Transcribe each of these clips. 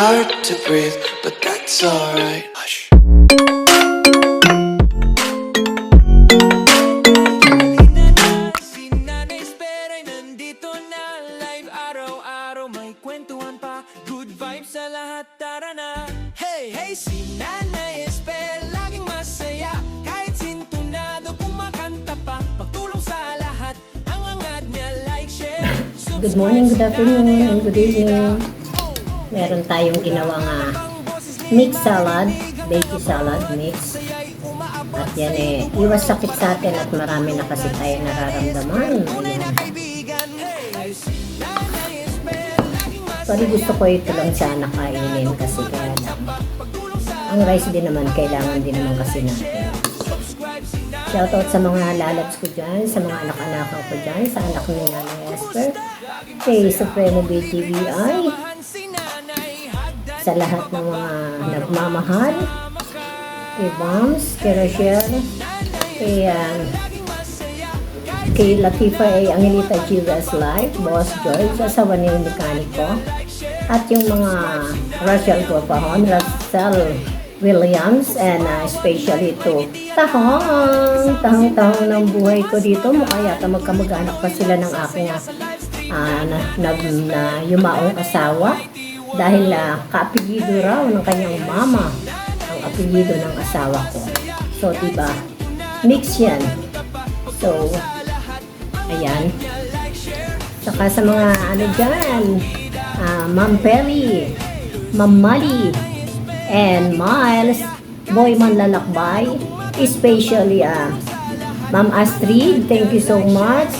hard to breathe, but that's alright. Hush. Good vibes sa lahat, tara na. Hey, hey, si Nanay Esper, laging masaya. Kahit sintunado, kumakanta pa. Pagtulong sa lahat, ang angat niya, like, share. Good morning, good afternoon, and good evening. Meron tayong ginawang mix salad, veggie salad mix. At yan iwas sakit sa atin at marami na kasi tayo nararamdaman. Ayan. Sorry, gusto ko ito lang sana kainin kasi kaya lang. Ang rice din naman, kailangan din naman kasi natin. Shoutout sa mga lalabs ko dyan, sa mga anak-anak ko dyan, sa anak ni Nanay Esper, kay Supremo BTVI, sa lahat ng mga nagmamahal, kay Bombs, kay Rachel, kay Latifa Angelita Chivas Life, Boss George, asawa ni yung mekaniko, at yung mga Rachel Gopahon, Russell Williams, and especially to tahong ng buhay ko dito. Mukha yata magkamag-anak pa sila ng aking na yumaong asawa dahil kaapelyido raw ng kanyang mama ang apelyido ng asawa ko. So diba, mix yan. So ayan. Saka sa mga ano dyan, Ma'am Perry, Ma'am Mali, and Miles, Boy Manlalakbay, especially Ma'am Astrid, thank you so much.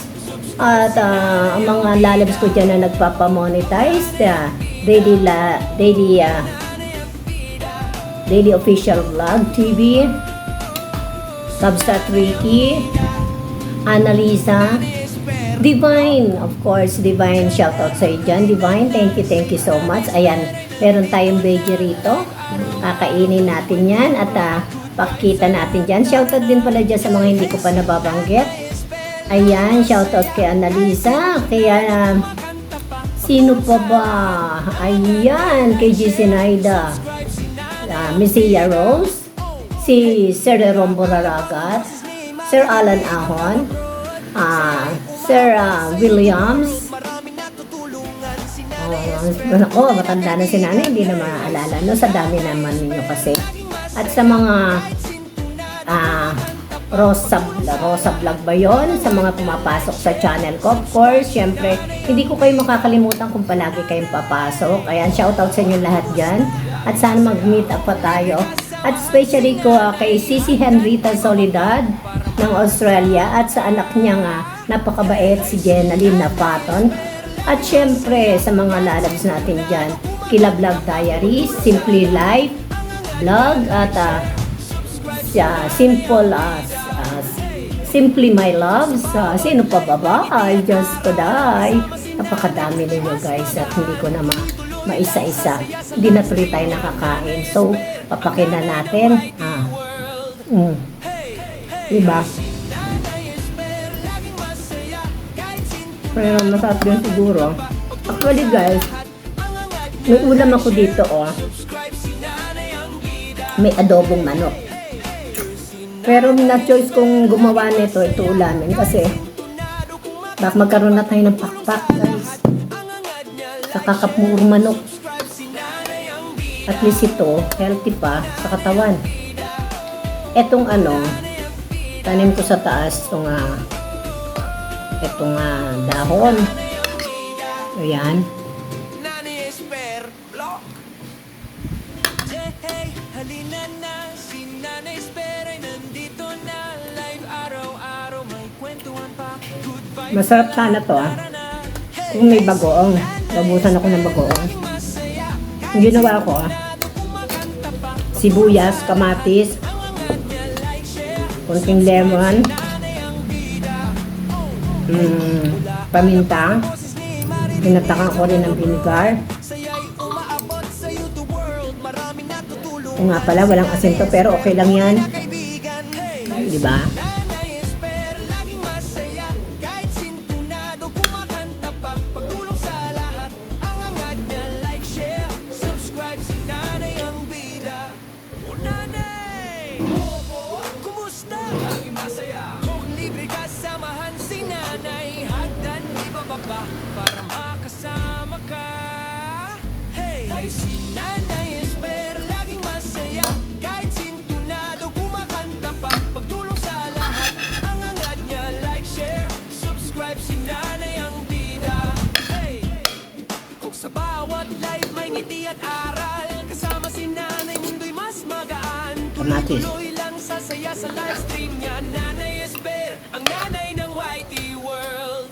At ang mga lalabs ko dyan na nagpapamonetize, Daily Official Vlog TV, Substat Ricky, Annalisa, Divine, of course, Divine, shoutout sa iyo dyan. Divine, thank you so much. Ayan, meron tayong veggie rito. Kakainin natin yan at pakita natin dyan. Shoutout din pala dyan sa mga hindi ko pa nababanggit. Ayan, shoutout kay Annalisa, kaya sino pa ba? Ayan, kay G. Sinaida, Misia Rose, si Sir Rombo Raragat, Sir Alan Ahon, Sir Williams. Ako, matanda na si nanay, hindi na maaalala, no? Sa dami naman ninyo kasi. At sa mga Rosa Vlog ba yun? Sa mga pumapasok sa channel ko, of course, syempre, hindi ko kayo makakalimutan kung palagi kayong papasok. Ayan, shoutout sa inyo lahat dyan. At sana mag-meet up pa tayo. At especially ko kay Sisi Henrita Soledad ng Australia at sa anak niya napakabait si Jenaline Napaton. At syempre sa mga lalabs natin dyan, Kila Vlog Diaries, Simply Life Vlog at Simply My Loves. Sino pa ba? Ay, Diyos ko dahi. Napakadami ninyo guys at hindi ko na maisa-isa. Hindi na tuloy tayo nakakain. So, papakinan natin. Diba? Pero masarap din siguro. Actually guys, may ulam ako dito may adobong manok. Pero na-choice kong gumawa nito, ito ulamin kasi baka magkaroon na tayo ng pakpak guys sa kakapmur manok. At least ito, healthy pa sa katawan. Etong tanim ko sa taas itong dahon. Ayan. Masarap sana to kung may bagoong. Labusan ako ng bagoong. Yung ginawa ko sibuyas, kamatis, konting lemon, paminta, pinatakan ko rin ng vinegar. O nga pala, walang asin to, pero okay lang yan. Diba? Ay si Nanay Esper, laging masaya kahit sintunado kumakanta pa, pagtulong sa lahat. Ang angat niya, like, share, subscribe, si Nanay ang bida. Hey! Kung sa bawat live may ngiti at aral, kasama si Nanay mundo'y mas magaan. Kamatis. Tuloy lang sasaya sa live stream niya. Nanay Esper, ang nanay ng YT world.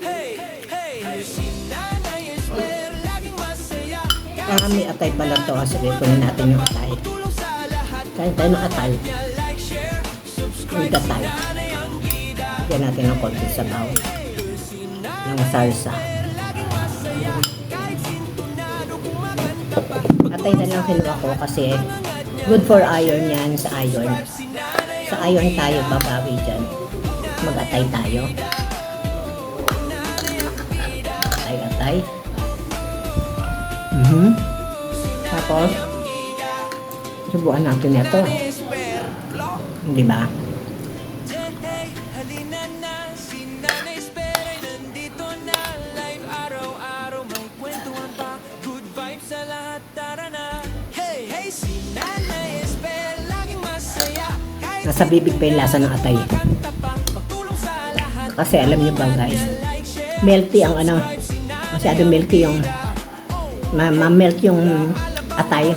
Hey! Hey! Ay si Nanay Esper, laging masaya Ah, may atay pala to. Sige, kunin natin yung atay. tulong sa lahat. Kain tayo ng atay. Niya, like, share, subscribe, May si atay. Nanay ang bida. Lagyan natin ng konti sabaw. Si Nanay Ng salsa. laging masaya kahit sintunado kumakanta pa. Atay na lang kinuha ko kasi good for iron yan sa iron. Si Nanay Sa iron tayo babawi dyan. Mag-atay tayo. Atay-atay. Tapos, subukan natin ito. Esper, Block. Di ba? Hey, halina na, si Nanay Esper ay nandito na. Live araw-araw, may kwentuhan pa. Good vibes sa lahat, tara na. Hey, hey, si Nanay Esper, laging masaya. Kahit Nasa bibig pa yung lasa ng atay. kanta pa, pagtulong sa lahat. Kasi alam niyo ba guys, Like, share, melty ang ano, masyado milky yung, ma-melt yung atay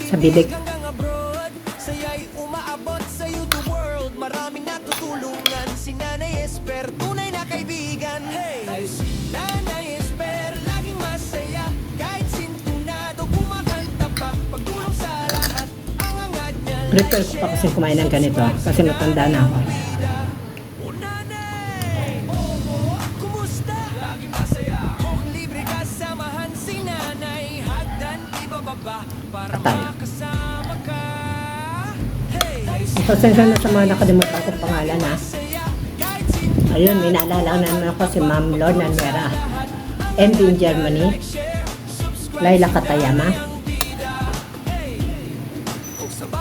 sa bibig. hanggang abroad, saya'y umaabot sa YouTube world. Maraming natutulungan, si Nanay Esper, tunay na kaibigan. Hey! Ay si Nanay Esper, laging masaya kahit sintunado kumakanta pa, pagtulong sa lahat. Ang angat niya, Prepare ko pa kasi kumain ng ganito kasi matanda na ako. o Nanay! Kumusta? Laging masaya. Kung libre ka, samahan si Nanay. Hagdan, ibababa para Atay. makasama ka. Hey! Ay si Pasensya na sa mga nakalimutan kong pangalan ha. Saya kahit Ayun, may naalala na naman ako si Ma'am Lorna Nuera. MD in Germany. share, subscribe, Laila Katayama.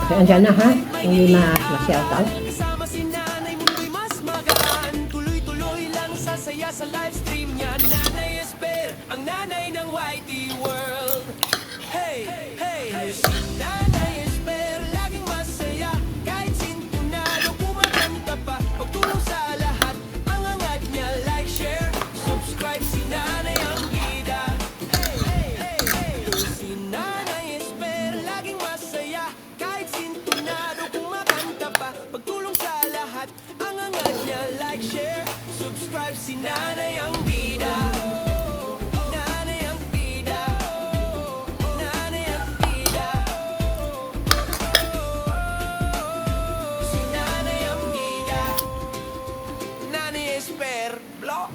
Kaya andyan na ha. Hindi ma-shoutout. kasama si Nanay, mundo'y mas magaan. Tuloy-tuloy lang sasaya sa live stream niya. Nanay Esper, ang nanay ng YT world. Hey, hey, hey, si Nanay Esper, laging masaya kahit sintunado kumakanta pa, pagtulong sa lahat. Ang angat niya, like, share, subscribe, si Nanay ang bida. Hey, hey, hey, hey, si Nanay Esper, laging masaya kahit sintunado kumakanta pa, pagtulong sa lahat. Ang angat niya, like, share, subscribe, si Nanay ang bida. Nanay ang bida. Nanay ang bida. Si Nanay ang bida. Nanay Esper, Block.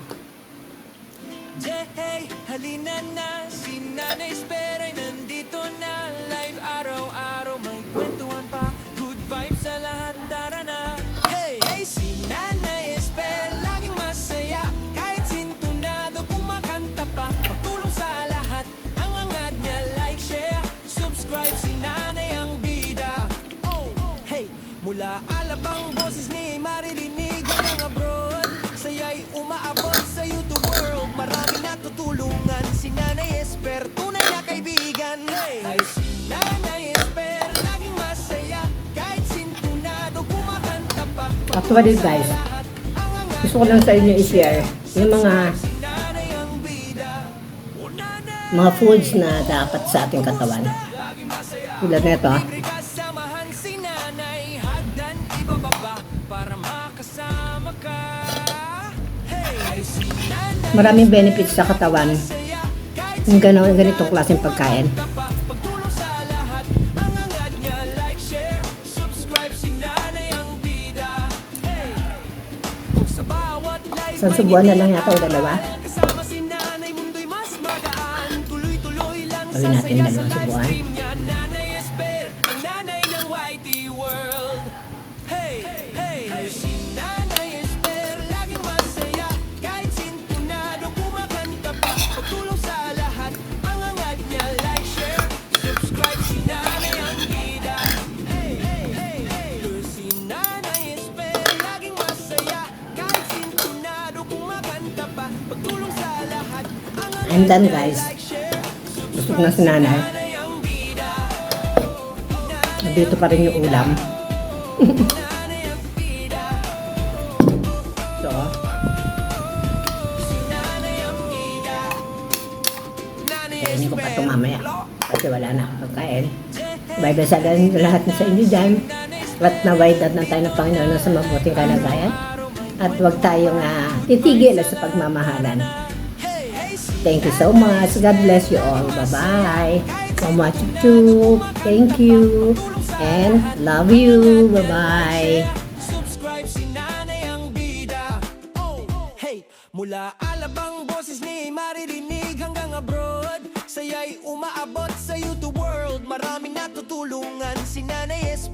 Hey, halina na, si Nanay Esper ay nandito na. Live araw-araw, may kwentuhan pa. Good vibes sa lahat, tara na. Hey, hey, si Nanay Esper, laging masaya kahit sintunado kumakanta pa, pagtulong sa lahat. Ang angat niya, like, share, subscribe, si Nanay ang bida. Oh, hey, mula alabang boses ni maririnig hanggang abroad, saya'y umaabot sa YouTube world. Maraming natutulungan, si Nanay Esper, tunay na kaibigan. Hey! Ay si Nanay Esper, laging masaya kahit sintunado kumakanta pa. Actually guys, gusto ko lang sa inyo i-share yung mga Nanay ang bida. O Nanay, mga foods na dapat sa ating katawan. laging masaya. Tulad nito ha. Libre kasamahan si Nanay, hagdan ibababa para makasama ka. Hey! Ay si Nanay Maraming benefits sa katawan saya kahit yung ganitong klaseng pagkain. pagtulong sa lahat. Ang angat niya, like, share, subscribe, si Nanay ang bida. Hey! Kung sa bawat live Sa subuan na lang yata o dalawa. kasama si Nanay, mundo'y mas magaan. Tuloy-tuloy lang Gawin natin sasaya sa dalawang live subuan. stream niya. Nanay Esper, ang nanay ng YT world. Hey! Hey! Ay si Nanay Esper, laging masaya kahit sintunado kumakanta pa, pagtulong sa lahat. Ang angat niya, like, share, subscribe, si Nanay ang bida. Hey! Hey! Hey! Hey! Si Nanay Esper, laging masaya kahit sintunado kumakanta pa, pagtulong sa lahat. Ang angat I'm done niya, guys. like, share, Gusto Busog na si nanay. Dito pa rin yung ulam. So, kainin ko pa ito mamaya. Kasi wala na akong pagkain. Bye-bye sa lahat sa inyo dyan. At naway na tayo ng Panginoon sa mabuting kalagayan. At huwag tayong titigil sa pagmamahalan. Thank you so much. God bless you all. Bye-bye. Mama Chuchu. Thank you. And love you. Bye-bye. Subscribe si Nanay ang bida. Oh, hey, mula Alabang boses ni maririnig hanggang abroad. Saya'y umaabot sa YouTube world. Maraming natutulungan si Nanay Esper.